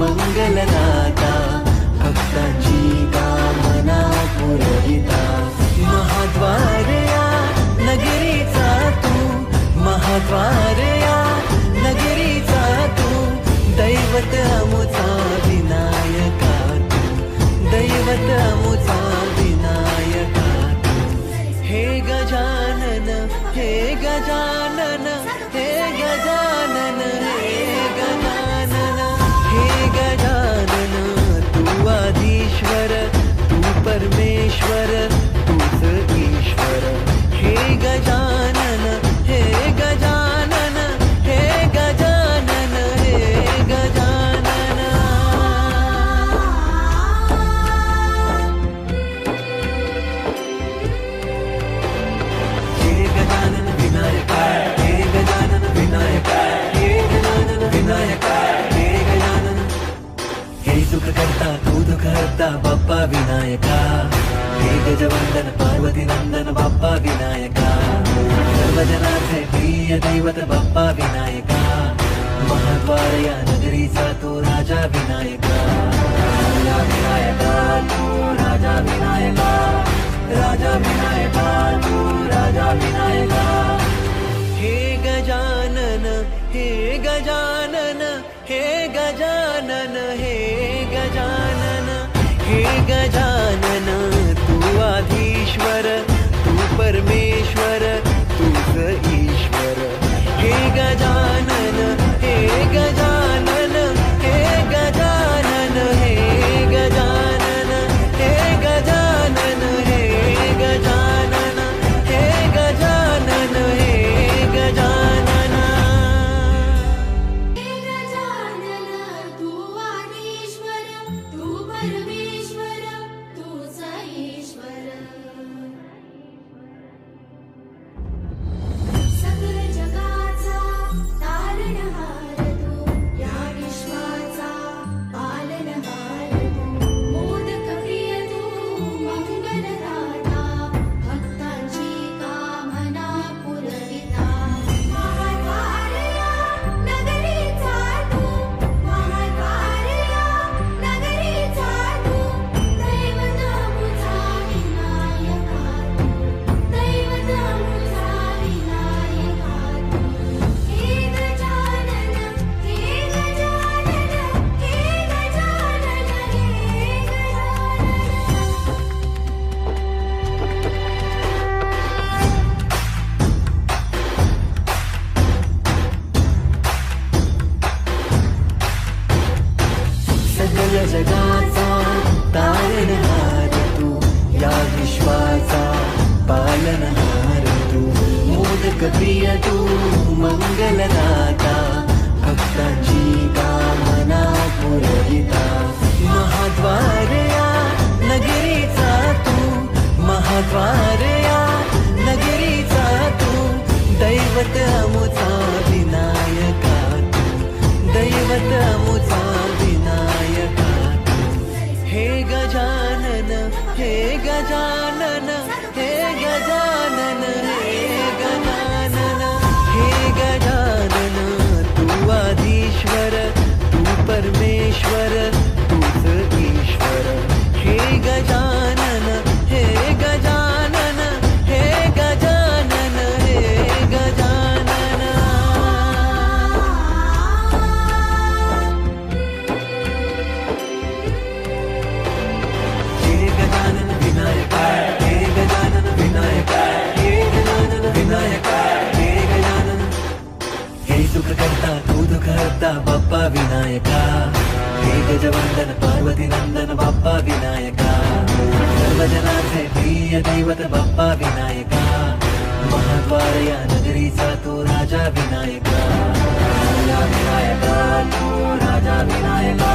मंगलदाता भक्तांची कामना पुरविता महाद्वार या नगरीचा तू महाद्वार या नगरीचा तू दैवत अमुचा विनायका तू दैवत अमुचा विनायका हे गजानन हे गजानन हे गजानन हे गजानन हे गजानन तू आधीश्वर तू परमेश्वर तूच ईश्वर हे गजानन हे गजानन हे गजानन हे गजानन हे गजानन विनायका हे गजानन विनायका हे गजानन विनायका हे गजानन हे सुख करता तू दुःख हरता बाप्पा विनायका हे गजवंदन पार्वती नंदन बाप्पा विनायका सर्वजनाचे प्रिय दैवत बाप्पा विनायका महाद्वार या नगरीचा तो राजा विनायका राजा विनायका तू राजा विनायका राजा विनायका तू राजा विनायका हे गजानन हे गजानन हे गजानन हे गजानन हे गजानन तू आधीश्वर तू परमेश्वर तूच ईश्वर हे गजानन हे गजानन हे गजानन हे गजानन हे गजानन हे गजानन हे गजानन हे गजानन हे गजानन तू आधीश्वर तू परमेश्वर तूच ईश्वर सकल जगाचा तारणहार तू या विश्वाचा पालनहार तू मोदक प्रिय तू मंगलदाता भक्तांची कामना पुरविता महाद्वार या नगरीचा तू महाद्वार या नगरीचा तू दैवत अमुचा विनायका तू दैवत अमुचा विनायका तू हे गजानन हे गजानन हे गजानन हे गजानन सकल जगाचा तारणहार तू या विश्वाचा पालनहार तू मोदक प्रिय तू मंगलदाता भक्तांची कामना पुरविता महाद्वार या नगरीचा तू महाद्वार या नगरीचा तू दैवत अमुचा विनायका तू दैवत अमुचा विनायका हे गजानन हे गजानन हे गजानन हे गजानन हे गजानन तू आधीश्वर तू परमेश्वर तूच ईश्वर हे गजानन हे गजानन हे गजानन हे गजानन हे गजानन विनायका हे गजानन विनायका हे गजानन विनायका हे गजानन हे सुख करता तू दुःख हरता बाप्पा विनायका हे गजवंदन पार्वती नंदन बाप्पा विनायका सर्वजनाचे प्रिय दैवत बाप्पा विनायका महाद्वार या नगरीचा तो राजा विनायका राजा विनायका तू राजा विनायका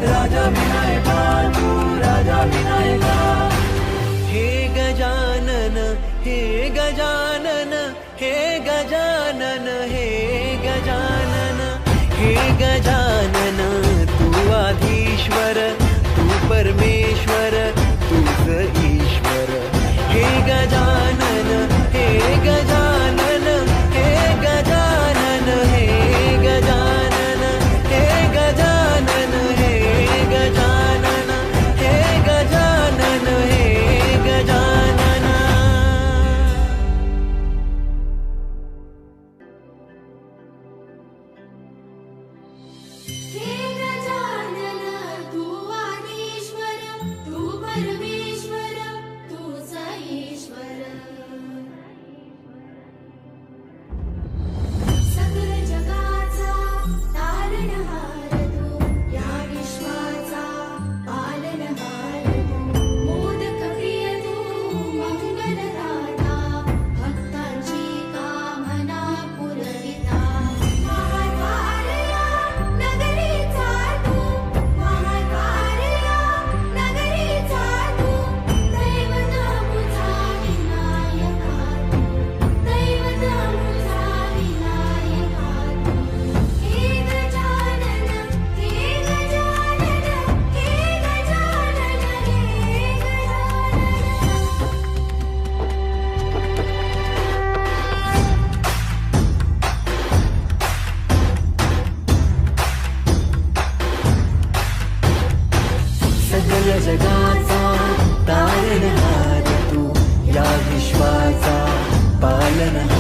राजा विनायका तू राजा विनायका हे गजानन हे गजानन हे गजानन हे गजानन हे गजानन तू आधीश्वर तू परमेश्वर तूच ईश्वर हे गजानन हे गजानन हे गजानन हे गजानन हे गजानन पालनहार